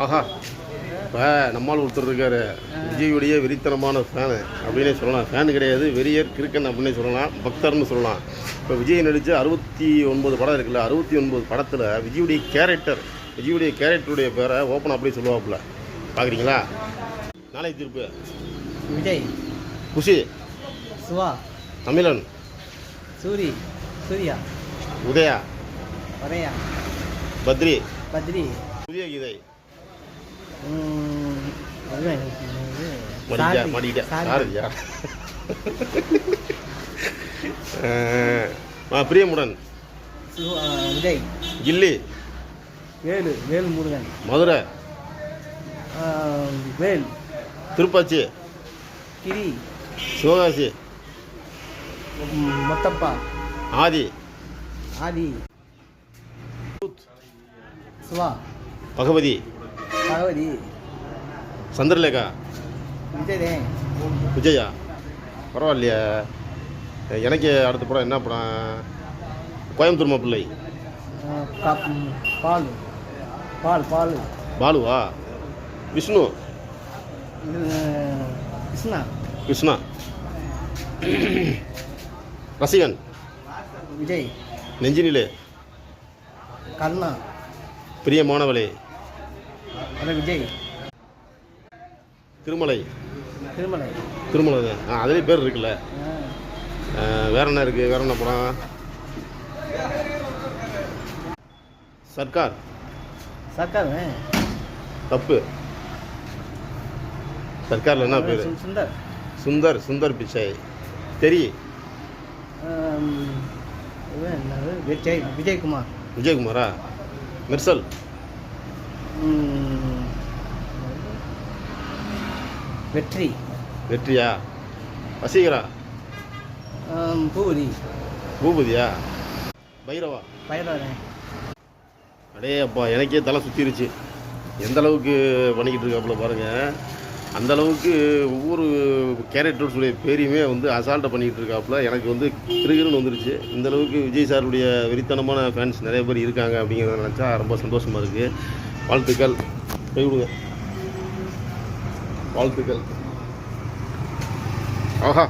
ஆஹா, இப்போ நம்மால் ஒருத்தர் இருக்கார், விஜயுடைய வெறித்தனமான ஃபேனு அப்படின்னே சொல்லலாம். ஃபேனு கிடையாது, வெறியர் கிறுக்கன் அப்படின்னே சொல்லலாம், பக்தர்னு சொல்லலாம். இப்போ விஜய் நடித்த 69 படம் இருக்குல்ல, 69 படத்தில் விஜயுடைய கேரக்டருடைய பேரை ஓப்பன் அப்படியே சொல்லுவாப்புல. பார்க்குறீங்களா? நாளை தீர்ப்பு. விஜய், குஷி, சிவா, தமிழன், சூர்யா, உதயா, பத்ரி, புதிய கீதை. மாட்டிக்கிட்டா பிரியமுடன், விஜய், கில்லி, வேல் முருகன், மதுரை, வேல், திருப்பாச்சி, கிரி, சிவகாசி, மொத்தப்பா, ஆதி, சிவா, பகவதி, சந்திரலேகா, விஜயா. பரவாயில்லையா? எனக்கு அடுத்த படம் என்ன படம்? கோயம்புத்தூர் மாப்பிள்ளை. பாலுவா? விஷ்ணு, கிருஷ்ணா, ரசிகன், விஜய், நெஞ்சினிலே, கர்ணா, பிரியமானவளே, விஜய், திருமலை. அதுலேயும் பேர் இருக்குல்ல. வேற என்ன இருக்குது? வேற என்ன படம்? சர்க்கார். தப்பு. சர்க்காரில் என்ன பேர்? சுந்தர் பிச்சை. தெரி. விஜயகுமாரா? மெர்சல். வெற்றியா? வசீகரா? பூபதியா? பைரவா? அடே அப்பா, எனக்கே தலை சுற்றிருச்சு. எந்த அளவுக்கு பண்ணிக்கிட்டு இருக்காப்புல பாருங்கள். அந்த அளவுக்கு ஒவ்வொரு கேரக்டர்ஸுடைய பேரையுமே வந்து அசால்ட்டாக பண்ணிக்கிட்டு இருக்காப்புல. எனக்கு வந்து கிருகிருன்னு வந்துருச்சு. இந்த அளவுக்கு விஜய் சாருடைய வெறித்தனமான ஃபேன்ஸ் நிறைய பேர் இருக்காங்க அப்படிங்கிறத நினச்சா ரொம்ப சந்தோஷமாக இருக்குது. வாழ்த்துக்கள். கை விடுங்க. வாழ்த்துக்கள். ஆஹா.